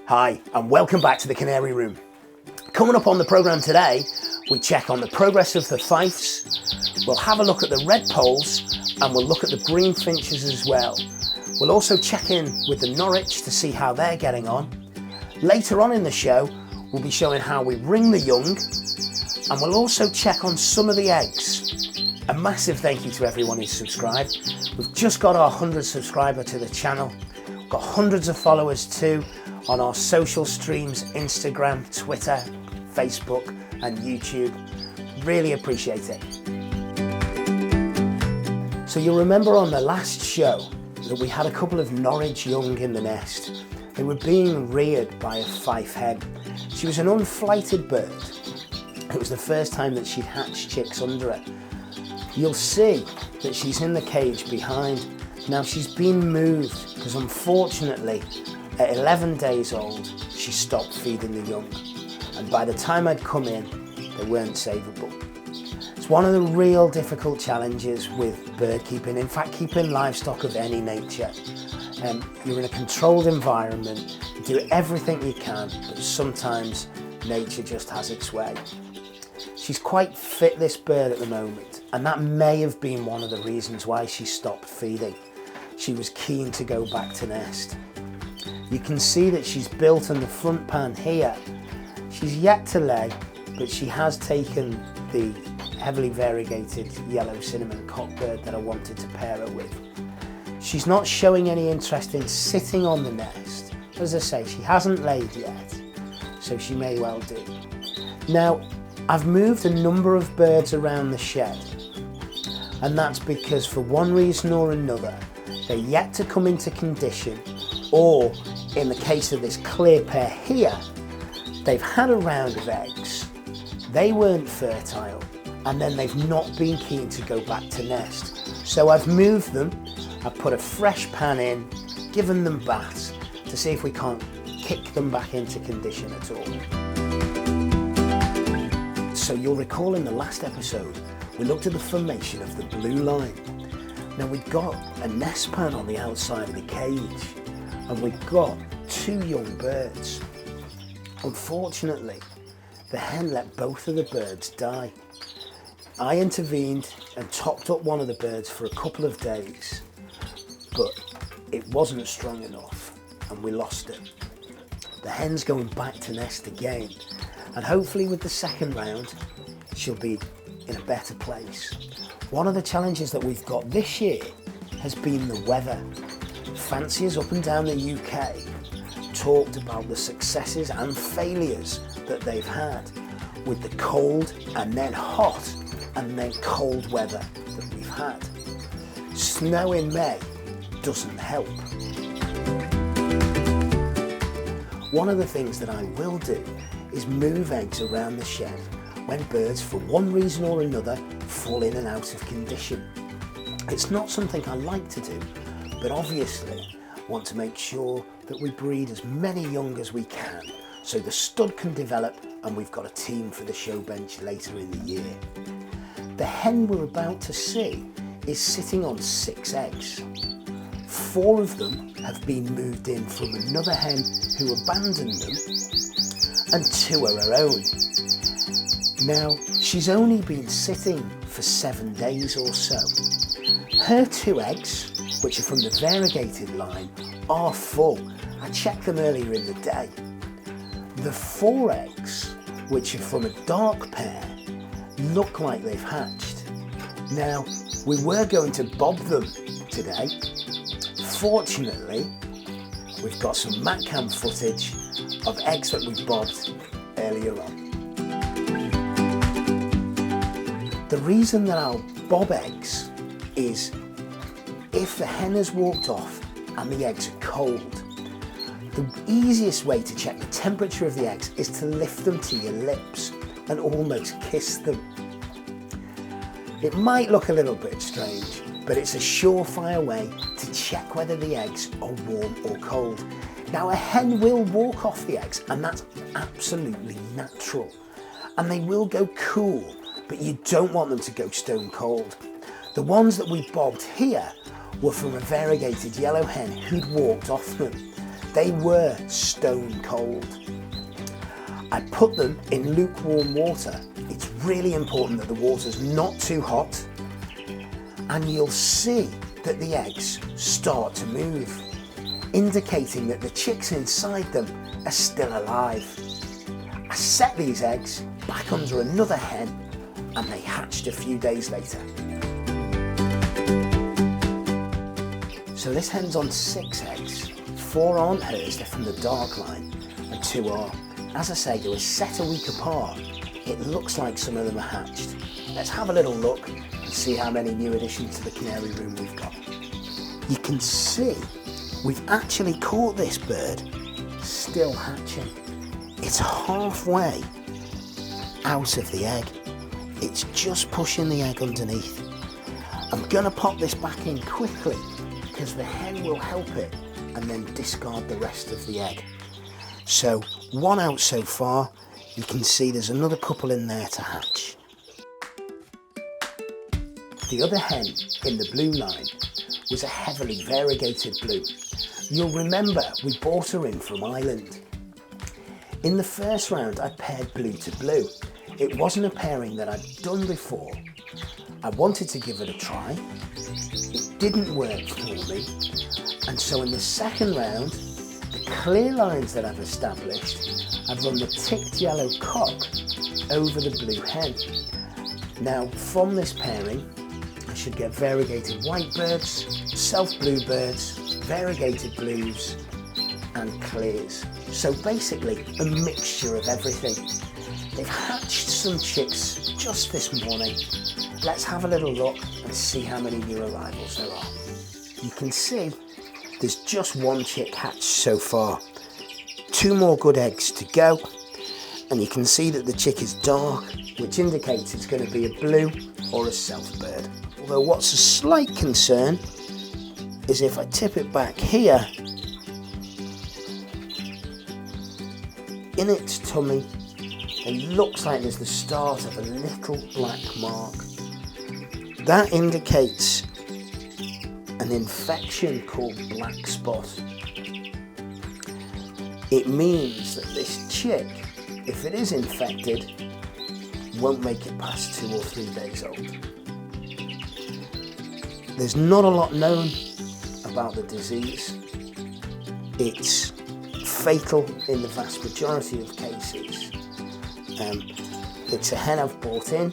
Hi, and welcome back to the Canary Room. Coming up on the programme today, we check on the progress of the fifes, we'll have a look at the red poles, and we'll look at the green finches as well. We'll also check in with the Norwich to see how they're getting on. Later on in the show, we'll be showing how we ring the young, and we'll also check on some of the eggs. A massive thank you to everyone who's subscribed. We've just got our 100th subscriber to the channel. We've got hundreds of followers too on our social streams, Instagram, Twitter, Facebook and YouTube. Really appreciate it. So you'll remember on the last show that we had a couple of Norwich young in the nest. They were being reared by a fife hen. She was an unflighted bird. It was the first time that she'd hatched chicks under her. You'll see that she's in the cage behind. Now she's been moved because unfortunately at 11 days old she stopped feeding the young, and by the time I'd come in they weren't savable. It's one of the real difficult challenges with bird keeping, in fact keeping livestock of any nature. You're in a controlled environment, you do everything you can, but sometimes nature just has its way. She's quite fit, this bird, at the moment, and that may have been one of the reasons why she stopped feeding. She was keen to go back to nest. You can see that she's built on the front pan here. She's yet to lay, but she has taken the heavily variegated yellow cinnamon cockbird that I wanted to pair her with. She's not showing any interest in sitting on the nest. As I say, she hasn't laid yet, so she may well do. Now, I've moved a number of birds around the shed, and that's because for one reason or another, they're yet to come into condition, or in the case of this clear pair here, they've had a round of eggs, they weren't fertile, and then they've not been keen to go back to nest. So I've moved them, I've put a fresh pan in, given them baths to see if we can't kick them back into condition at all. So you'll recall in the last episode, we looked at the formation of the blue line. Now we've got a nest pan on the outside of the cage, and we've got two young birds. Unfortunately, the hen let both of the birds die. I intervened and topped up one of the birds for a couple of days, but it wasn't strong enough and we lost it. The hen's going back to nest again, and hopefully with the second round, she'll be in a better place. One of the challenges that we've got this year has been the weather. Fanciers up and down the UK talked about the successes and failures that they've had with the cold and then hot and then cold weather that we've had. Snow in May doesn't help. One of the things that I will do is move eggs around the shed when birds, for one reason or another, fall in and out of condition. It's not something I like to do, but obviously want to make sure that we breed as many young as we can so the stud can develop and we've got a team for the show bench later in the year. The hen we're about to see is sitting on 6 eggs. 4 of them have been moved in from another hen who abandoned them, and 2 are her own. Now, she's only been sitting for 7 days or so. Her 2 eggs, which are from the variegated line, are full. I checked them earlier in the day. The 4 eggs, which are from a dark pair, look like they've hatched. Now, we were going to bob them today. Fortunately, we've got some Matcam footage of eggs that we bobbed earlier on. The reason that I'll bob eggs is if the hen has walked off and the eggs are cold, the easiest way to check the temperature of the eggs is to lift them to your lips and almost kiss them. It might look a little bit strange, but it's a surefire way to check whether the eggs are warm or cold. Now, a hen will walk off the eggs, and that's absolutely natural, and they will go cool, but you don't want them to go stone cold. The ones that we bobbed here were from a variegated yellow hen who'd walked off them. They were stone cold. I put them in lukewarm water. It's really important that the water's not too hot, and you'll see that the eggs start to move, indicating that the chicks inside them are still alive. I set these eggs back under another hen, and they hatched a few days later. So this hen's on 6 eggs. 4 aren't hers, they're from the dark line, and 2 are. As I say, they were set a week apart. It looks like some of them are hatched. Let's have a little look and see how many new additions to the canary room we've got. You can see we've actually caught this bird still hatching. It's halfway out of the egg. It's just pushing the egg underneath. I'm gonna pop this back in quickly because the hen will help it and then discard the rest of the egg. So 1 out so far. You can see there's another couple in there to hatch. The other hen in the blue line was a heavily variegated blue. You'll remember we bought her in from Ireland. In the first round I paired blue to blue. It wasn't a pairing that I'd done before. I wanted to give it a try. It didn't work for me, and so in the second round, the clear lines that I've established, I've run the ticked yellow cock over the blue hen. Now from this pairing, I should get variegated white birds, self-blue birds, variegated blues and clears. So basically a mixture of everything. They've hatched some chicks just this morning. Let's have a little look and see how many new arrivals there are. You can see there's just 1 chick hatched so far. 2 more good eggs to go, and you can see that the chick is dark, which indicates it's going to be a blue or a self bird. Although what's a slight concern is if I tip it back here, in its tummy, it looks like there's the start of a little black mark. That indicates an infection called black spot. It means that this chick, if it is infected, won't make it past 2 or 3 days old. There's not a lot known about the disease. It's fatal in the vast majority of cases. It's a hen I've bought in.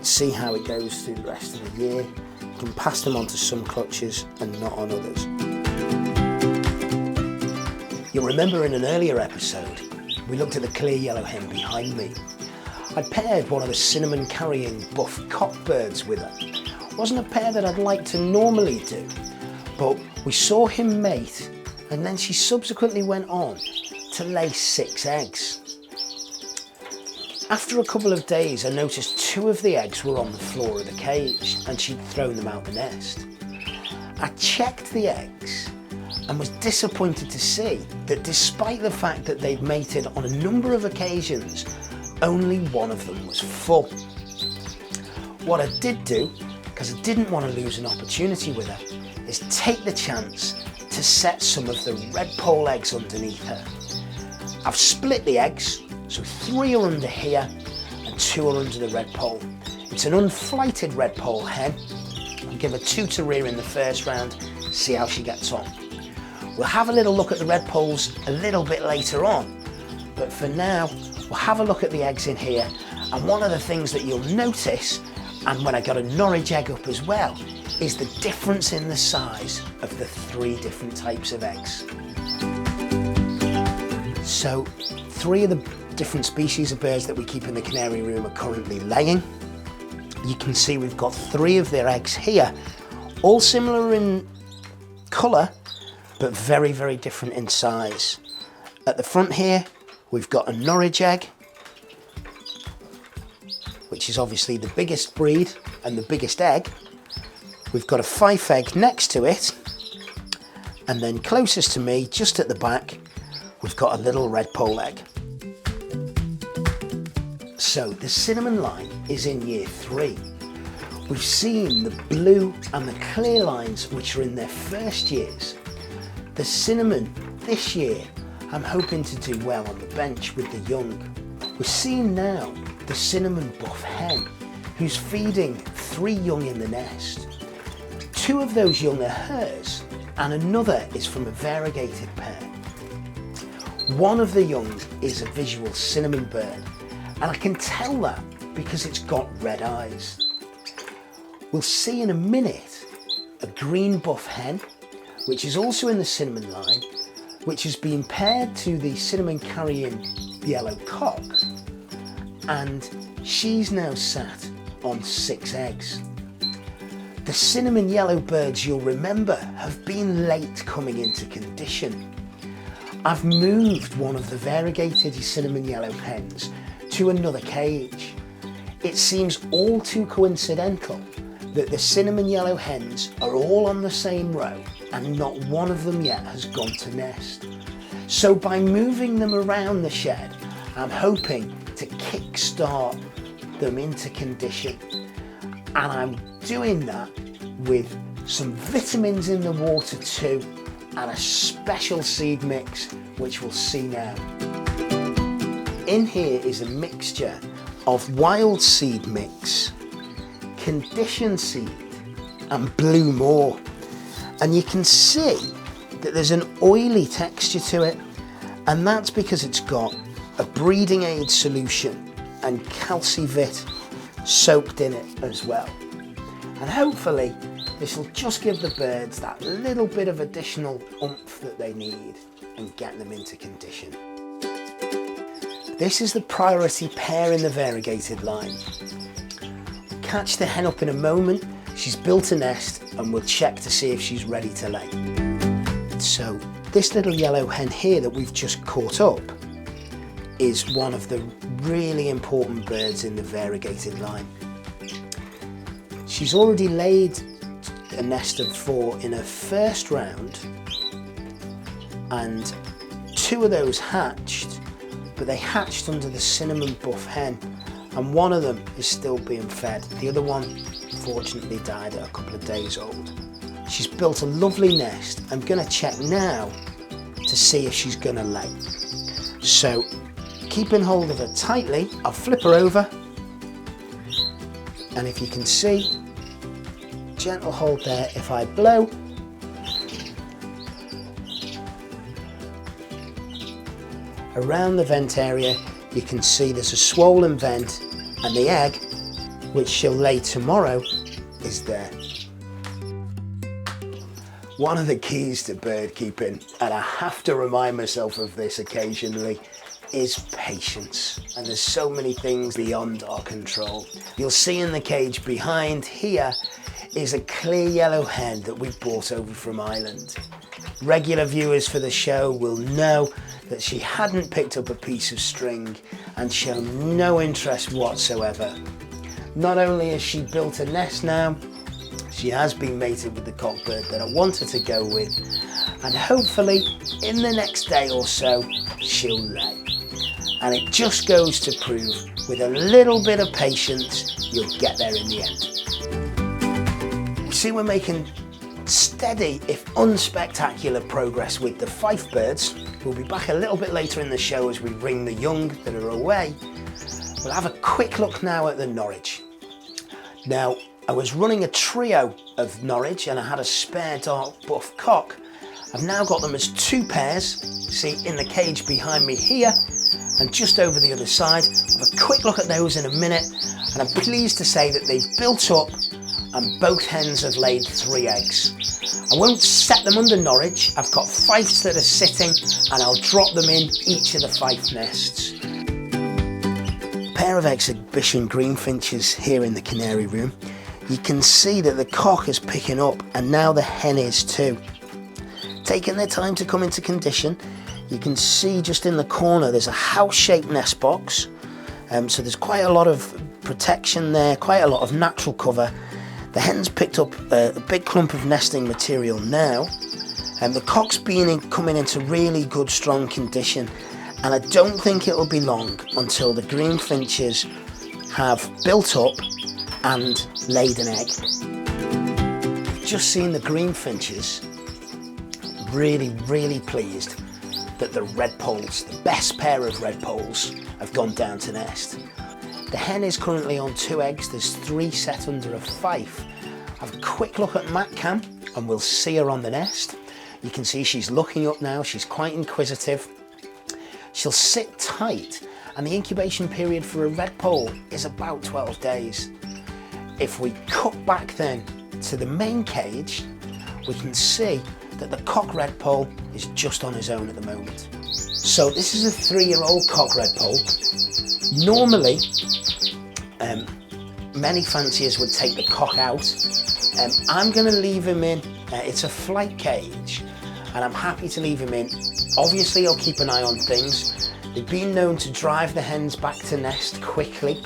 See how it goes through the rest of the year. You can pass them on to some clutches and not on others. You'll remember in an earlier episode, we looked at the clear yellow hen behind me. I'd paired one of the cinnamon carrying buff cockbirds with her. It wasn't a pair that I'd like to normally do, but we saw him mate, and then she subsequently went on to lay 6 eggs. After a couple of days, I noticed 2 of the eggs were on the floor of the cage and she'd thrown them out the nest. I checked the eggs and was disappointed to see that despite the fact that they'd mated on a number of occasions, only 1 of them was full. What I did do, because I didn't want to lose an opportunity with her, is take the chance to set some of the red pole eggs underneath her. I've split the eggs, so 3 are under here and 2 are under the red pole. It's an unflighted red pole hen. I'll give her 2 to rear in the first round, see how she gets on. We'll have a little look at the red poles a little bit later on, but for now, we'll have a look at the eggs in here. And one of the things that you'll notice, and when I got a Norwich egg up as well, is the difference in the size of the 3 different types of eggs. So 3 of the different species of birds that we keep in the canary room are currently laying. You can see we've got 3 of their eggs here, all similar in colour, but very, very different in size. At the front here, we've got a Norwich egg, which is obviously the biggest breed and the biggest egg. We've got a Fife egg next to it, and then closest to me, just at the back, we've got a little red pole egg. So the cinnamon line is in year 3. We've seen the blue and the clear lines, which are in their first years. The cinnamon this year, I'm hoping to do well on the bench with the young. We're seeing now the cinnamon buff hen, who's feeding 3 young in the nest. 2 of those young are hers, and another is from a variegated pair. One of the young is a visual cinnamon bird, and I can tell that because it's got red eyes. We'll see in a minute a green buff hen, which is also in the cinnamon line, which has been paired to the cinnamon carrying yellow cock, and she's now sat on 6 eggs. The cinnamon yellow birds, you'll remember, have been late coming into condition. I've moved one of the variegated cinnamon yellow hens to another cage. It seems all too coincidental that the cinnamon yellow hens are all on the same row and not one of them yet has gone to nest. So by moving them around the shed, I'm hoping to kick-start them into condition. And I'm doing that with some vitamins in the water too, and a special seed mix, which we'll see now. In here is a mixture of wild seed mix, conditioned seed, and blue moor. And you can see that there's an oily texture to it, and that's because it's got a breeding aid solution and calcivit soaked in it as well. And hopefully this will just give the birds that little bit of additional oomph that they need and get them into condition. This is the priority pair in the variegated line. We'll catch the hen up in a moment. She's built a nest and we'll check to see if she's ready to lay. So this little yellow hen here that we've just caught up is one of the really important birds in the variegated line. She's already laid a nest of 4 in her first round, and 2 of those hatched, but they hatched under the cinnamon buff hen, and one of them is still being fed. The other one fortunately died at a couple of days old. She's built a lovely nest. I'm going to check now to see if she's going to lay. So keeping hold of her tightly, I'll flip her over, and if you can see, gentle hold there. If I blow, around the vent area, you can see there's a swollen vent, and the egg, which she'll lay tomorrow, is there. One of the keys to bird keeping, and I have to remind myself of this occasionally, is patience. And there's so many things beyond our control. You'll see in the cage behind here is a clear yellow hen that we brought over from Ireland. Regular viewers for the show will know that she hadn't picked up a piece of string and shown no interest whatsoever. Not only has she built a nest now, she has been mated with the cockbird that I wanted to go with, and hopefully in the next day or so she'll lay. And it just goes to prove, with a little bit of patience, you'll get there in the end. You see, we're making steady, if unspectacular, progress with the fife birds. We'll be back a little bit later in the show as we ring the young that are away. We'll have a quick look now at the Norwich. Now, I was running a trio of Norwich and I had a spare dark buff cock. I've now got them as 2 pairs, see in the cage behind me here and just over the other side. We'll have a quick look at those in a minute, and I'm pleased to say that they've built up and both hens have laid 3 eggs. I won't set them under Norwich. I've got fifes that are sitting and I'll drop them in each of the fife nests. A pair of exhibition greenfinches here in the canary room. You can see that the cock is picking up and now the hen is too. Taking their time to come into condition. You can see just in the corner there's a house-shaped nest box, so there's quite a lot of protection there, quite a lot of natural cover. The hen's picked up a big clump of nesting material now, and the cock's coming into really good strong condition, and I don't think it'll be long until the greenfinches have built up and laid an egg. Just seen the greenfinches really, really pleased that the redpolls, the best pair of redpolls, have gone down to nest. The hen is currently on 2 eggs, there's 3 set under a fife. Have a quick look at Mat Cam and we'll see her on the nest. You can see she's looking up now, she's quite inquisitive. She'll sit tight, and the incubation period for a redpoll is about 12 days. If we cut back then to the main cage, we can see that the cock redpoll is just on his own at the moment. So this is a 3-year-old cock redpoll. Normally, many fanciers would take the cock out. I'm going to leave him in. It's a flight cage, and I'm happy to leave him in. Obviously, I'll keep an eye on things. They've been known to drive the hens back to nest quickly.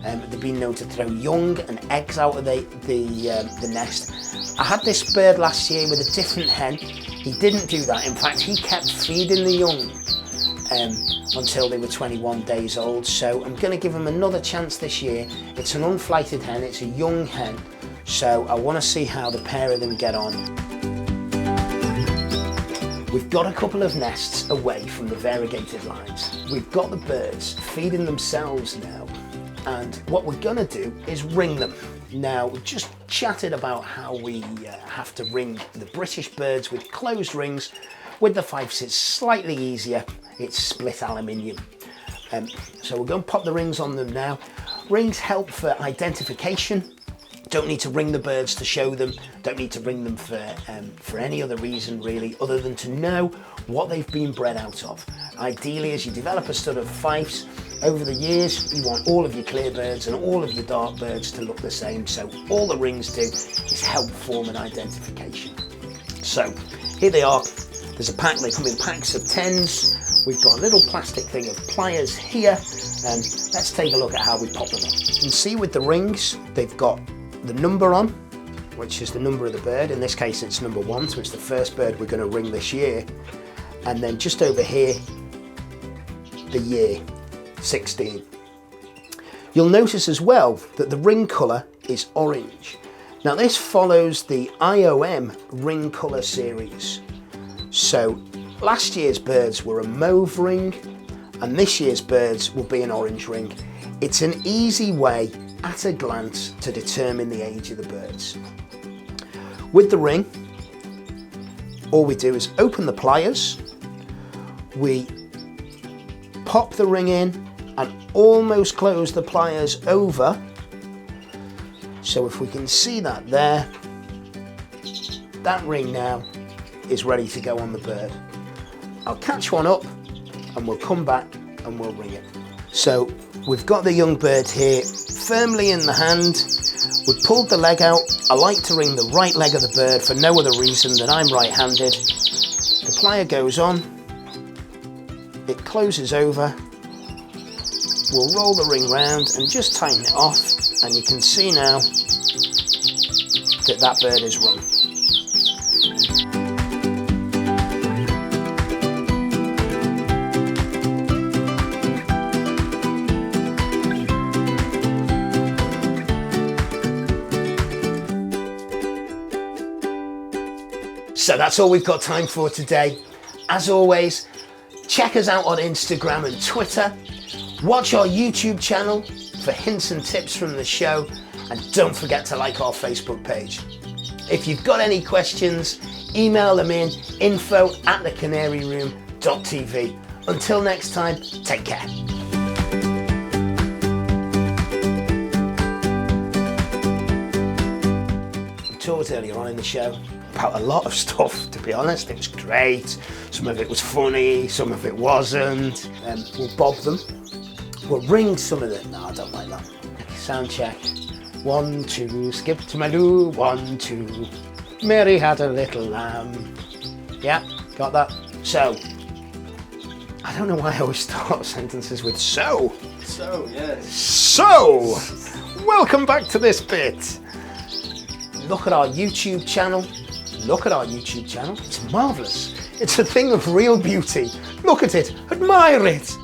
They've been known to throw young and eggs out of the nest. I had this bird last year with a different hen. He didn't do that. In fact, he kept feeding the young until they were 21 days old. So I'm going to give him another chance this year. It's an unflighted hen, it's a young hen. So I want to see how the pair of them get on. We've got a couple of nests away from the variegated lines. We've got the birds feeding themselves now. And what we're going to do is ring them. Now, we've just chatted about how we have to ring the British birds with closed rings. With the fifes, it's slightly easier. It's split aluminium. So we're going to pop the rings on them now. Rings help for identification. Don't need to ring the birds to show them. Don't need to ring them for any other reason really, other than to know what they've been bred out of. Ideally, as you develop a stud of fifes, over the years, you want all of your clear birds and all of your dark birds to look the same. So all the rings do is help form an identification. So here they are. There's a pack, they come in packs of 10s. We've got a little plastic thing of pliers here. And let's take a look at how we pop them on. You can see with the rings, they've got the number on, which is the number of the bird. In this case, it's number 1, so it's the first bird we're going to ring this year. And then just over here, the year, 16. You'll notice as well that the ring colour is orange. Now this follows the IOM ring colour series. So last year's birds were a mauve ring, and this year's birds will be an orange ring. It's an easy way at a glance to determine the age of the birds. With the ring, all we do is open the pliers, we pop the ring in and almost close the pliers over. So if we can see that there, that ring now is ready to go on the bird. I'll catch one up and we'll come back and we'll ring it. So we've got the young bird here firmly in the hand. We've pulled the leg out. I like to ring the right leg of the bird for no other reason than I'm right-handed. The plier goes on, it closes over. We'll roll the ring round and just tighten it off, and you can see now that that bird is rung. So that's all we've got time for today. As always, check us out on Instagram and Twitter. Watch our YouTube channel for hints and tips from the show, and don't forget to like our Facebook page. If you've got any questions, email them in info@thecanaryroom.tv. Until next time, take care. We talked earlier on in the show about a lot of stuff, to be honest. It was great. Some of it was funny, some of it wasn't. We'll bob them. We'll ring some of them. No, I don't like that. Sound check. 1, 2, skip to my loo. 1, 2. Mary had a little lamb. Yeah, got that. So, I don't know why I always start sentences with so. So, yes. So, welcome back to this bit. Look at our YouTube channel. Look at our YouTube channel. It's marvellous. It's a thing of real beauty. Look at it. Admire it.